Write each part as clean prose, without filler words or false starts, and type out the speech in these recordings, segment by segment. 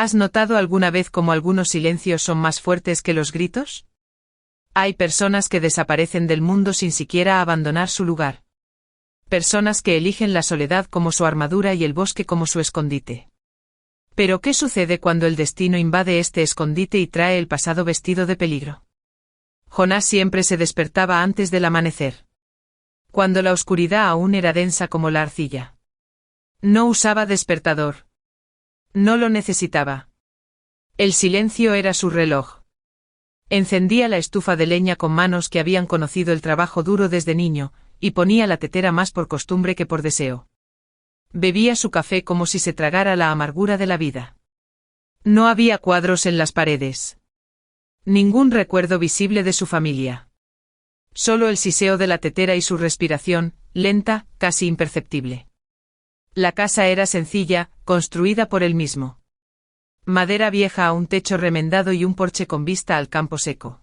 ¿Has notado alguna vez cómo algunos silencios son más fuertes que los gritos? Hay personas que desaparecen del mundo sin siquiera abandonar su lugar. Personas que eligen la soledad como su armadura y el bosque como su escondite. Pero ¿qué sucede cuando el destino invade este escondite y trae el pasado vestido de peligro? Jonás siempre se despertaba antes del amanecer. Cuando la oscuridad aún era densa como la arcilla. No usaba despertador. No lo necesitaba. El silencio era su reloj. Encendía la estufa de leña con manos que habían conocido el trabajo duro desde niño, y ponía la tetera más por costumbre que por deseo. Bebía su café como si se tragara la amargura de la vida. No había cuadros en las paredes. Ningún recuerdo visible de su familia. Solo el siseo de la tetera y su respiración, lenta, casi imperceptible. La casa era sencilla, construida por él mismo. Madera vieja a un techo remendado y un porche con vista al campo seco.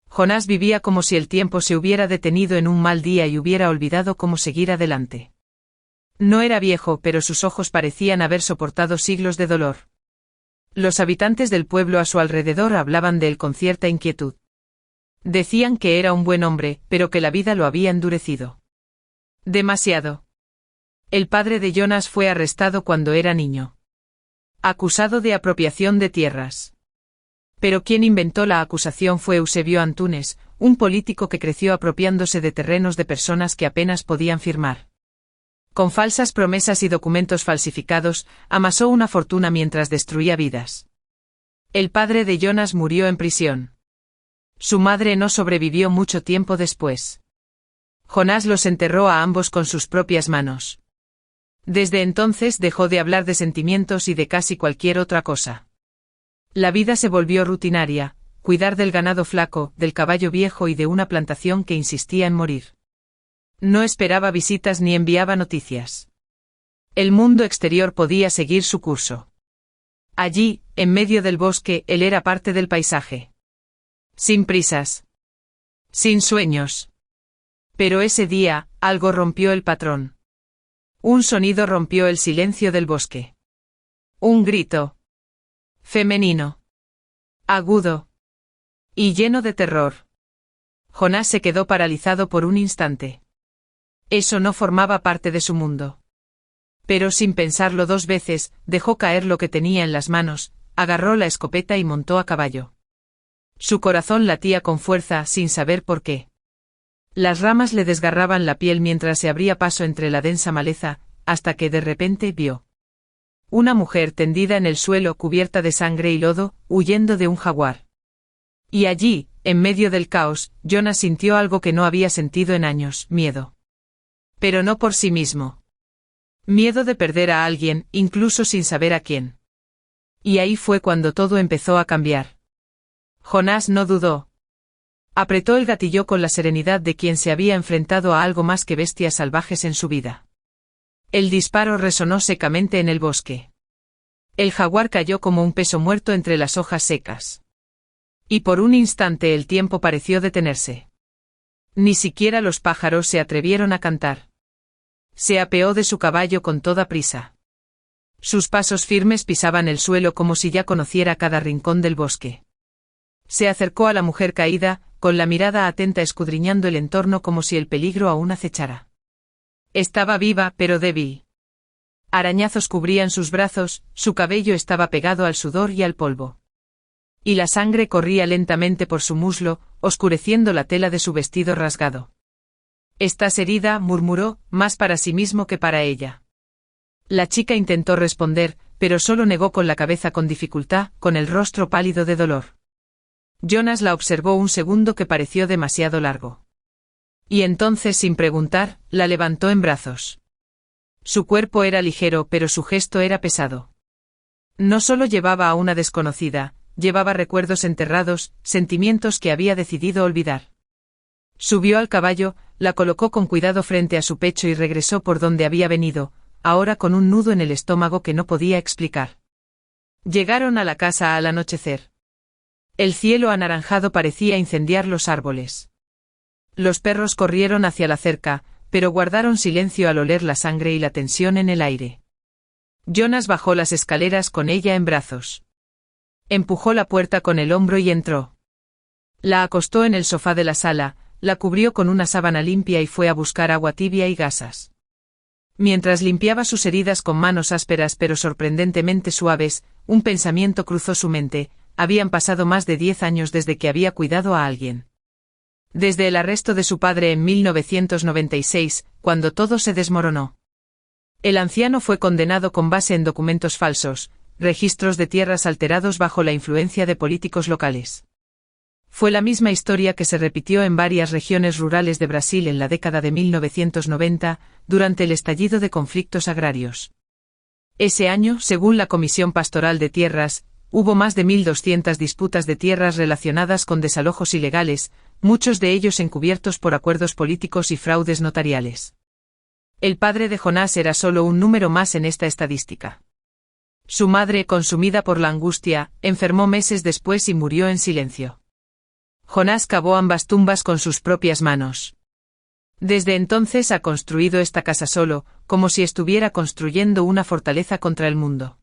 Jonás vivía como si el tiempo se hubiera detenido en un mal día y hubiera olvidado cómo seguir adelante. No era viejo, pero sus ojos parecían haber soportado siglos de dolor. Los habitantes del pueblo a su alrededor hablaban de él con cierta inquietud. Decían que era un buen hombre, pero que la vida lo había endurecido. Demasiado. El padre de Jonás fue arrestado cuando era niño. Acusado de apropiación de tierras. Pero quien inventó la acusación fue Eusebio Antunes, un político que creció apropiándose de terrenos de personas que apenas podían firmar. Con falsas promesas y documentos falsificados, amasó una fortuna mientras destruía vidas. El padre de Jonás murió en prisión. Su madre no sobrevivió mucho tiempo después. Jonás los enterró a ambos con sus propias manos. Desde entonces dejó de hablar de sentimientos y de casi cualquier otra cosa. La vida se volvió rutinaria, cuidar del ganado flaco, del caballo viejo y de una plantación que insistía en morir. No esperaba visitas ni enviaba noticias. El mundo exterior podía seguir su curso. Allí, en medio del bosque, él era parte del paisaje. Sin prisas. Sin sueños. Pero ese día, algo rompió el patrón. Un sonido rompió el silencio del bosque. Un grito. Femenino. Agudo. Y lleno de terror. Jonás se quedó paralizado por un instante. Eso no formaba parte de su mundo. Pero sin pensarlo dos veces, dejó caer lo que tenía en las manos, agarró la escopeta y montó a caballo. Su corazón latía con fuerza sin saber por qué. Las ramas le desgarraban la piel mientras se abría paso entre la densa maleza, hasta que de repente vio. Una mujer tendida en el suelo cubierta de sangre y lodo, huyendo de un jaguar. Y allí, en medio del caos, Jonás sintió algo que no había sentido en años, miedo. Pero no por sí mismo. Miedo de perder a alguien, incluso sin saber a quién. Y ahí fue cuando todo empezó a cambiar. Jonás no dudó. Apretó el gatillo con la serenidad de quien se había enfrentado a algo más que bestias salvajes en su vida. El disparo resonó secamente en el bosque. El jaguar cayó como un peso muerto entre las hojas secas. Y por un instante el tiempo pareció detenerse. Ni siquiera los pájaros se atrevieron a cantar. Se apeó de su caballo con toda prisa. Sus pasos firmes pisaban el suelo como si ya conociera cada rincón del bosque. Se acercó a la mujer caída, con la mirada atenta escudriñando el entorno como si el peligro aún acechara. Estaba viva, pero débil. Arañazos cubrían sus brazos, su cabello estaba pegado al sudor y al polvo. Y la sangre corría lentamente por su muslo, oscureciendo la tela de su vestido rasgado. «Estás herida», murmuró, más para sí mismo que para ella. La chica intentó responder, pero solo negó con la cabeza con dificultad, con el rostro pálido de dolor. Jonás la observó un segundo que pareció demasiado largo. Y entonces, sin preguntar, la levantó en brazos. Su cuerpo era ligero, pero su gesto era pesado. No solo llevaba a una desconocida, llevaba recuerdos enterrados, sentimientos que había decidido olvidar. Subió al caballo, la colocó con cuidado frente a su pecho y regresó por donde había venido, ahora con un nudo en el estómago que no podía explicar. Llegaron a la casa al anochecer. El cielo anaranjado parecía incendiar los árboles. Los perros corrieron hacia la cerca, pero guardaron silencio al oler la sangre y la tensión en el aire. Jonas bajó las escaleras con ella en brazos. Empujó la puerta con el hombro y entró. La acostó en el sofá de la sala, la cubrió con una sábana limpia y fue a buscar agua tibia y gasas. Mientras limpiaba sus heridas con manos ásperas pero sorprendentemente suaves, un pensamiento cruzó su mente: habían pasado más de 10 años desde que había cuidado a alguien. Desde el arresto de su padre en 1996, cuando todo se desmoronó. El anciano fue condenado con base en documentos falsos, registros de tierras alterados bajo la influencia de políticos locales. Fue la misma historia que se repitió en varias regiones rurales de Brasil en la década de 1990, durante el estallido de conflictos agrarios. Ese año, según la Comisión Pastoral de Tierras, hubo más de 1.200 disputas de tierras relacionadas con desalojos ilegales, muchos de ellos encubiertos por acuerdos políticos y fraudes notariales. El padre de Jonás era solo un número más en esta estadística. Su madre, consumida por la angustia, enfermó meses después y murió en silencio. Jonás cavó ambas tumbas con sus propias manos. Desde entonces ha construido esta casa solo, como si estuviera construyendo una fortaleza contra el mundo.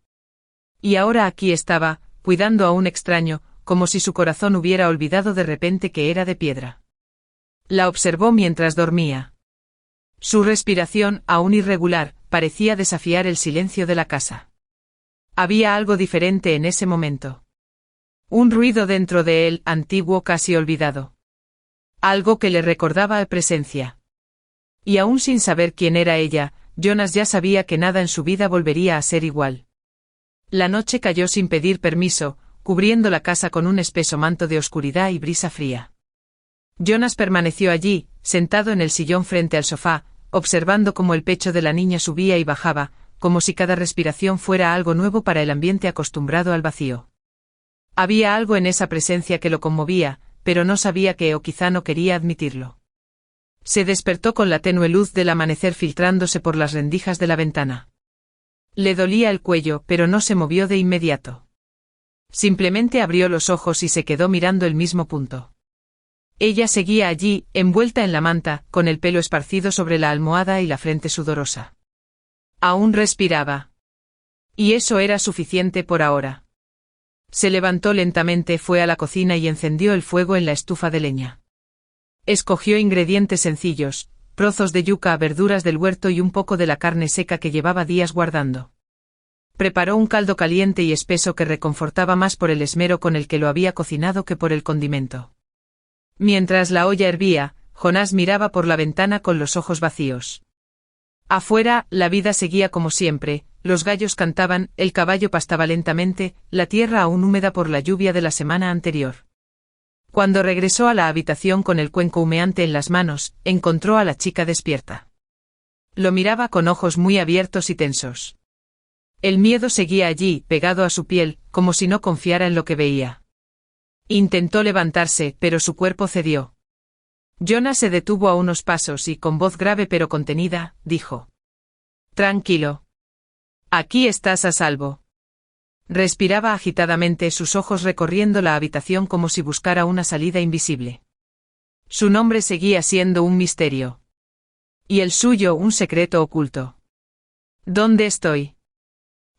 Y ahora aquí estaba, cuidando a un extraño, como si su corazón hubiera olvidado de repente que era de piedra. La observó mientras dormía. Su respiración, aún irregular, parecía desafiar el silencio de la casa. Había algo diferente en ese momento. Un ruido dentro de él, antiguo, casi olvidado. Algo que le recordaba a presencia. Y aún sin saber quién era ella, Jonas ya sabía que nada en su vida volvería a ser igual. La noche cayó sin pedir permiso, cubriendo la casa con un espeso manto de oscuridad y brisa fría. Jonas permaneció allí, sentado en el sillón frente al sofá, observando cómo el pecho de la niña subía y bajaba, como si cada respiración fuera algo nuevo para el ambiente acostumbrado al vacío. Había algo en esa presencia que lo conmovía, pero no sabía qué o quizá no quería admitirlo. Se despertó con la tenue luz del amanecer filtrándose por las rendijas de la ventana. Le dolía el cuello, pero no se movió de inmediato. Simplemente abrió los ojos y se quedó mirando el mismo punto. Ella seguía allí, envuelta en la manta, con el pelo esparcido sobre la almohada y la frente sudorosa. Aún respiraba. Y eso era suficiente por ahora. Se levantó lentamente, fue a la cocina y encendió el fuego en la estufa de leña. Escogió ingredientes sencillos, trozos de yuca, verduras del huerto y un poco de la carne seca que llevaba días guardando. Preparó un caldo caliente y espeso que reconfortaba más por el esmero con el que lo había cocinado que por el condimento. Mientras la olla hervía, Jonás miraba por la ventana con los ojos vacíos. Afuera, la vida seguía como siempre, los gallos cantaban, el caballo pastaba lentamente, la tierra aún húmeda por la lluvia de la semana anterior. Cuando regresó a la habitación con el cuenco humeante en las manos, encontró a la chica despierta. Lo miraba con ojos muy abiertos y tensos. El miedo seguía allí, pegado a su piel, como si no confiara en lo que veía. Intentó levantarse, pero su cuerpo cedió. Jonas se detuvo a unos pasos y, con voz grave pero contenida, dijo: «Tranquilo. Aquí estás a salvo». Respiraba agitadamente, sus ojos recorriendo la habitación como si buscara una salida invisible. Su nombre seguía siendo un misterio. Y el suyo un secreto oculto. «¿Dónde estoy?»,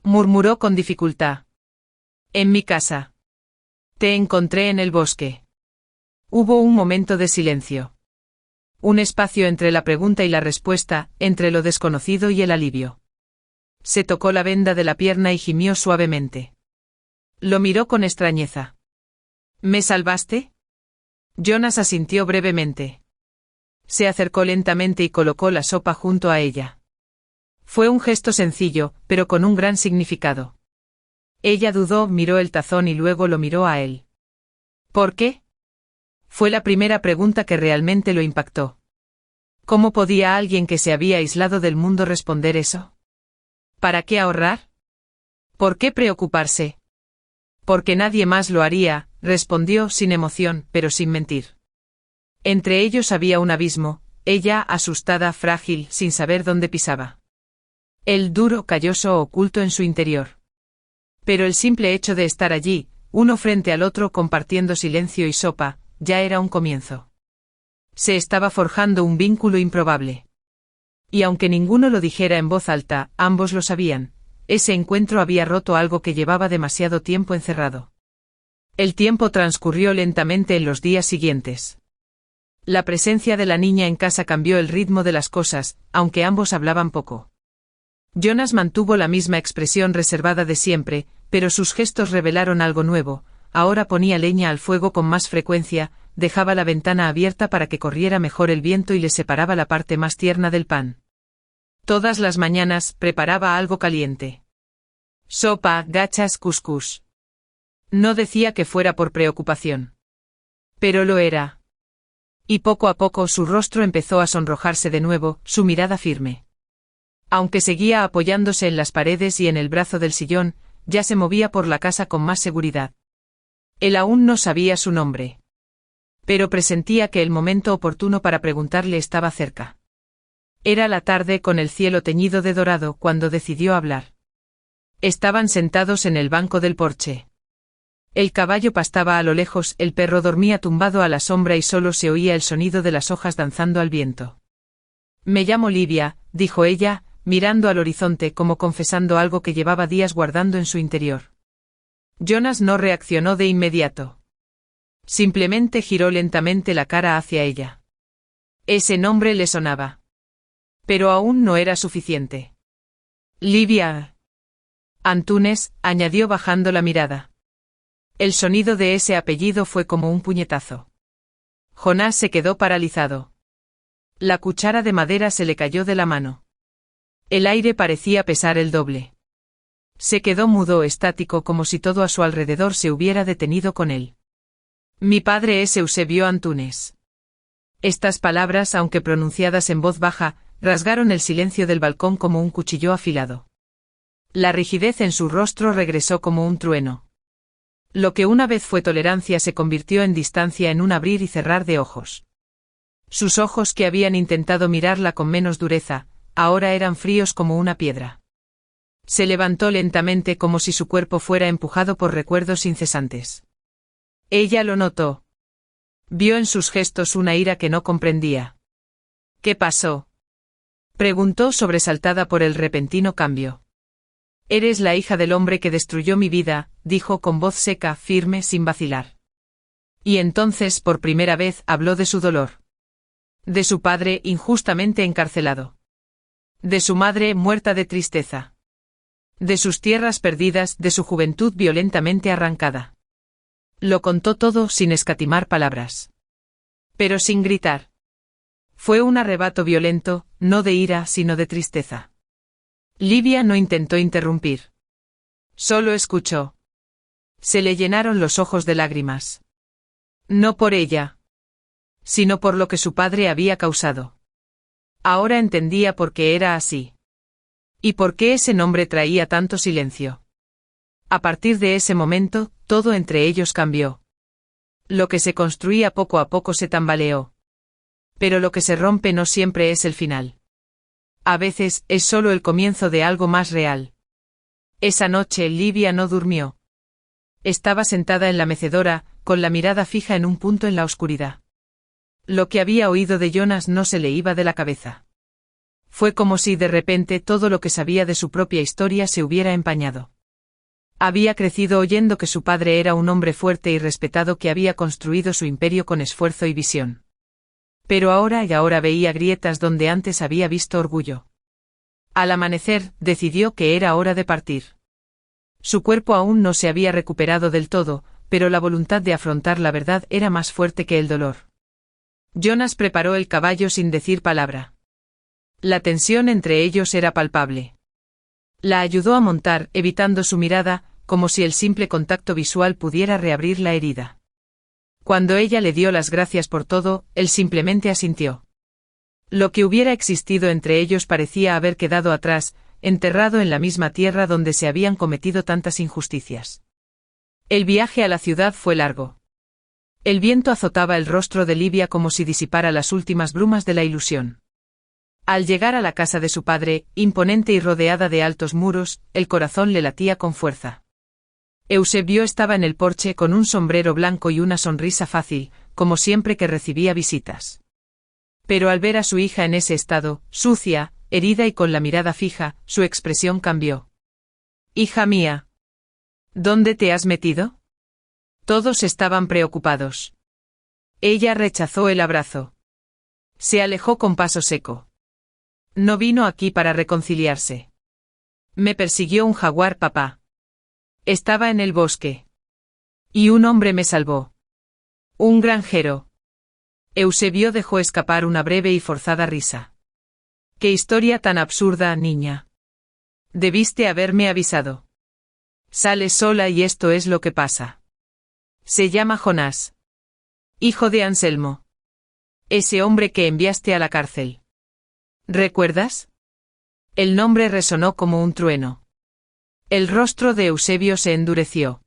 murmuró con dificultad. «En mi casa. Te encontré en el bosque». Hubo un momento de silencio. Un espacio entre la pregunta y la respuesta, entre lo desconocido y el alivio. Se tocó la venda de la pierna y gimió suavemente. Lo miró con extrañeza. «¿Me salvaste?». Jonas asintió brevemente. Se acercó lentamente y colocó la sopa junto a ella. Fue un gesto sencillo, pero con un gran significado. Ella dudó, miró el tazón y luego lo miró a él. «¿Por qué?». Fue la primera pregunta que realmente lo impactó. ¿Cómo podía alguien que se había aislado del mundo responder eso? ¿Para qué ahorrar? ¿Por qué preocuparse? Porque nadie más lo haría, respondió sin emoción, pero sin mentir. Entre ellos había un abismo, ella asustada, frágil, sin saber dónde pisaba. Él duro, calloso, oculto en su interior. Pero el simple hecho de estar allí, uno frente al otro compartiendo silencio y sopa, ya era un comienzo. Se estaba forjando un vínculo improbable. Y aunque ninguno lo dijera en voz alta, ambos lo sabían. ese encuentro había roto algo que llevaba demasiado tiempo encerrado. El tiempo transcurrió lentamente en los días siguientes. La presencia de la niña en casa cambió el ritmo de las cosas, aunque ambos hablaban poco. Jonas mantuvo la misma expresión reservada de siempre, pero sus gestos revelaron algo nuevo. Ahora ponía leña al fuego con más frecuencia, dejaba la ventana abierta para que corriera mejor el viento y le separaba la parte más tierna del pan. Todas las mañanas preparaba algo caliente. Sopa, gachas, cuscús. No decía que fuera por preocupación. Pero lo era. Y poco a poco su rostro empezó a sonrojarse de nuevo, su mirada firme. Aunque seguía apoyándose en las paredes y en el brazo del sillón, ya se movía por la casa con más seguridad. Él aún no sabía su nombre. Pero presentía que el momento oportuno para preguntarle estaba cerca. Era la tarde con el cielo teñido de dorado cuando decidió hablar. Estaban sentados en el banco del porche. El caballo pastaba a lo lejos, el perro dormía tumbado a la sombra y solo se oía el sonido de las hojas danzando al viento. Me llamo Livia, dijo ella, mirando al horizonte como confesando algo que llevaba días guardando en su interior. Jonas no reaccionó de inmediato. Simplemente giró lentamente la cara hacia ella. Ese nombre le sonaba. Pero aún no era suficiente. Livia. Antunes, añadió bajando la mirada. El sonido de ese apellido fue como un puñetazo. Jonás se quedó paralizado. La cuchara de madera se le cayó de la mano. El aire parecía pesar el doble. Se quedó mudo, estático, como si todo a su alrededor se hubiera detenido con él. Mi padre es Eusebio Antunes. Estas palabras, aunque pronunciadas en voz baja, rasgaron el silencio del balcón como un cuchillo afilado. La rigidez en su rostro regresó como un trueno. Lo que una vez fue tolerancia se convirtió en distancia, en un abrir y cerrar de ojos. Sus ojos, que habían intentado mirarla con menos dureza, ahora eran fríos como una piedra. Se levantó lentamente como si su cuerpo fuera empujado por recuerdos incesantes. Ella lo notó. Vio en sus gestos una ira que no comprendía. ¿Qué pasó?, preguntó sobresaltada por el repentino cambio. Eres la hija del hombre que destruyó mi vida, dijo con voz seca, firme, sin vacilar. Y entonces, por primera vez, habló de su dolor. De su padre, injustamente encarcelado. De su madre, muerta de tristeza. De sus tierras perdidas, de su juventud violentamente arrancada. Lo contó todo sin escatimar palabras. Pero sin gritar. Fue un arrebato violento, no de ira, sino de tristeza. Livia no intentó interrumpir. Solo escuchó. Se le llenaron los ojos de lágrimas. No por ella, sino por lo que su padre había causado. Ahora entendía por qué era así. Y por qué ese nombre traía tanto silencio. A partir de ese momento, todo entre ellos cambió. Lo que se construía poco a poco se tambaleó. Pero lo que se rompe no siempre es el final. A veces, es solo el comienzo de algo más real. Esa noche Livia no durmió. Estaba sentada en la mecedora, con la mirada fija en un punto en la oscuridad. Lo que había oído de Jonas no se le iba de la cabeza. Fue como si de repente todo lo que sabía de su propia historia se hubiera empañado. Había crecido oyendo que su padre era un hombre fuerte y respetado que había construido su imperio con esfuerzo y visión. Pero ahora veía grietas donde antes había visto orgullo. Al amanecer, decidió que era hora de partir. Su cuerpo aún no se había recuperado del todo, pero la voluntad de afrontar la verdad era más fuerte que el dolor. Jonas preparó el caballo sin decir palabra. La tensión entre ellos era palpable. La ayudó a montar, evitando su mirada, como si el simple contacto visual pudiera reabrir la herida. Cuando ella le dio las gracias por todo, él simplemente asintió. Lo que hubiera existido entre ellos parecía haber quedado atrás, enterrado en la misma tierra donde se habían cometido tantas injusticias. El viaje a la ciudad fue largo. El viento azotaba el rostro de Livia como si disipara las últimas brumas de la ilusión. Al llegar a la casa de su padre, imponente y rodeada de altos muros, el corazón le latía con fuerza. Eusebio estaba en el porche con un sombrero blanco y una sonrisa fácil, como siempre que recibía visitas. Pero al ver a su hija en ese estado, sucia, herida y con la mirada fija, su expresión cambió. Hija mía. ¿Dónde te has metido? Todos estaban preocupados. Ella rechazó el abrazo. Se alejó con paso seco. No vino aquí para reconciliarse. Me persiguió un jaguar, papá. Estaba en el bosque. Y un hombre me salvó. Un granjero. Eusebio dejó escapar una breve y forzada risa. ¡Qué historia tan absurda, niña! Debiste haberme avisado. Sales sola y esto es lo que pasa. Se llama Jonás. Hijo de Anselmo. Ese hombre que enviaste a la cárcel. ¿Recuerdas? El nombre resonó como un trueno. El rostro de Eusebio se endureció.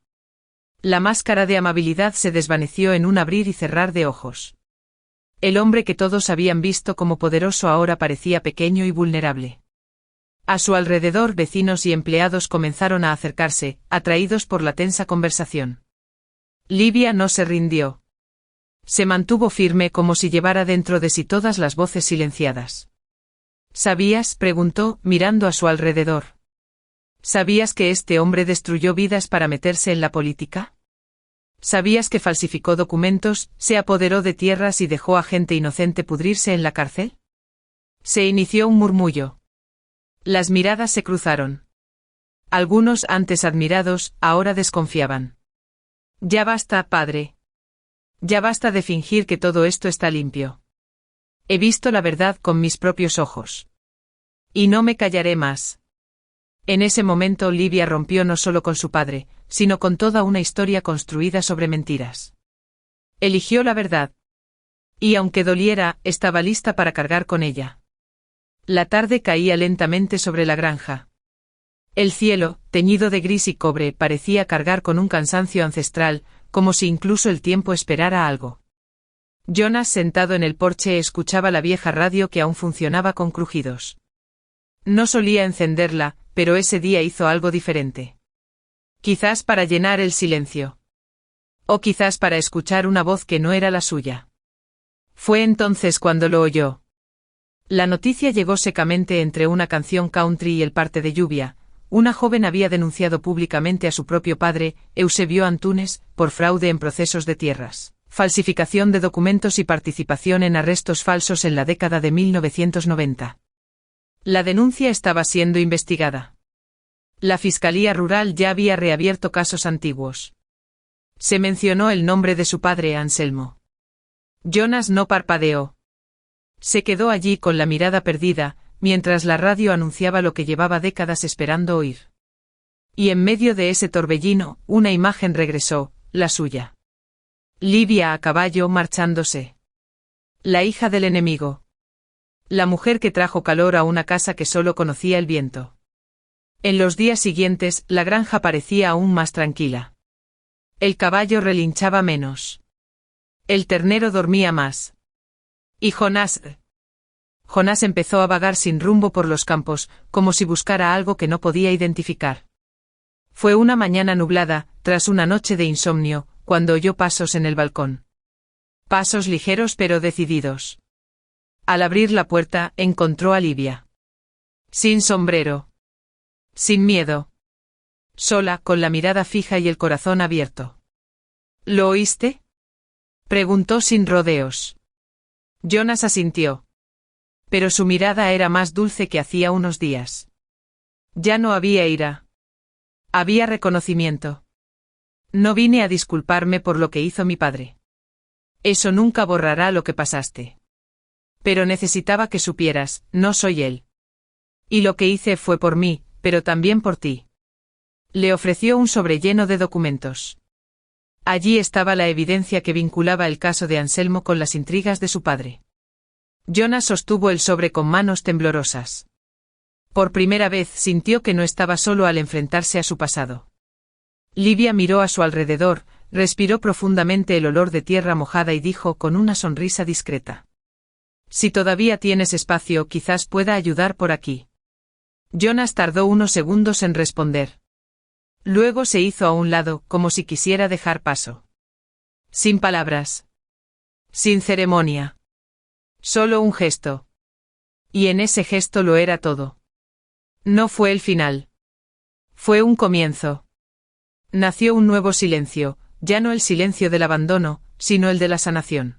La máscara de amabilidad se desvaneció en un abrir y cerrar de ojos. El hombre que todos habían visto como poderoso ahora parecía pequeño y vulnerable. A su alrededor vecinos y empleados comenzaron a acercarse, atraídos por la tensa conversación. Livia no se rindió. Se mantuvo firme como si llevara dentro de sí todas las voces silenciadas. ¿Sabías?, preguntó, mirando a su alrededor. ¿Sabías que este hombre destruyó vidas para meterse en la política? ¿Sabías que falsificó documentos, se apoderó de tierras y dejó a gente inocente pudrirse en la cárcel? Se inició un murmullo. Las miradas se cruzaron. Algunos, antes admirados, ahora desconfiaban. Ya basta, padre. Ya basta de fingir que todo esto está limpio. He visto la verdad con mis propios ojos. Y no me callaré más. En ese momento Livia rompió no solo con su padre, sino con toda una historia construida sobre mentiras. Eligió la verdad. Y aunque doliera, estaba lista para cargar con ella. La tarde caía lentamente sobre la granja. El cielo, teñido de gris y cobre, parecía cargar con un cansancio ancestral, como si incluso el tiempo esperara algo. Jonas, sentado en el porche, escuchaba la vieja radio que aún funcionaba con crujidos. No solía encenderla, pero ese día hizo algo diferente. Quizás para llenar el silencio. O quizás para escuchar una voz que no era la suya. Fue entonces cuando lo oyó. La noticia llegó secamente entre una canción country y el parte de lluvia. Una joven había denunciado públicamente a su propio padre, Eusebio Antunes, por fraude en procesos de tierras, falsificación de documentos y participación en arrestos falsos en la década de 1990. La denuncia estaba siendo investigada. La Fiscalía Rural ya había reabierto casos antiguos. Se mencionó el nombre de su padre, Anselmo. Jonas no parpadeó. Se quedó allí con la mirada perdida, mientras la radio anunciaba lo que llevaba décadas esperando oír. Y en medio de ese torbellino, una imagen regresó, la suya. Livia a caballo marchándose. La hija del enemigo. La mujer que trajo calor a una casa que solo conocía el viento. En los días siguientes, la granja parecía aún más tranquila. El caballo relinchaba menos. El ternero dormía más. Y Jonás empezó a vagar sin rumbo por los campos, como si buscara algo que no podía identificar. Fue una mañana nublada, tras una noche de insomnio, cuando oyó pasos en el balcón. Pasos ligeros pero decididos. Al abrir la puerta, encontró a Livia. Sin sombrero. Sin miedo. Sola, con la mirada fija y el corazón abierto. ¿Lo oíste?, preguntó sin rodeos. Jonas asintió. Pero su mirada era más dulce que hacía unos días. Ya no había ira. Había reconocimiento. No vine a disculparme por lo que hizo mi padre. Eso nunca borrará lo que pasaste. Pero necesitaba que supieras, no soy él. Y lo que hice fue por mí, pero también por ti. Le ofreció un sobre lleno de documentos. Allí estaba la evidencia que vinculaba el caso de Anselmo con las intrigas de su padre. Jonas sostuvo el sobre con manos temblorosas. Por primera vez sintió que no estaba solo al enfrentarse a su pasado. Livia miró a su alrededor, respiró profundamente el olor de tierra mojada y dijo con una sonrisa discreta: Si todavía tienes espacio, quizás pueda ayudar por aquí. Jonas tardó unos segundos en responder. Luego se hizo a un lado, como si quisiera dejar paso. Sin palabras. Sin ceremonia. Solo un gesto. Y en ese gesto lo era todo. No fue el final. Fue un comienzo. Nació un nuevo silencio, ya no el silencio del abandono, sino el de la sanación.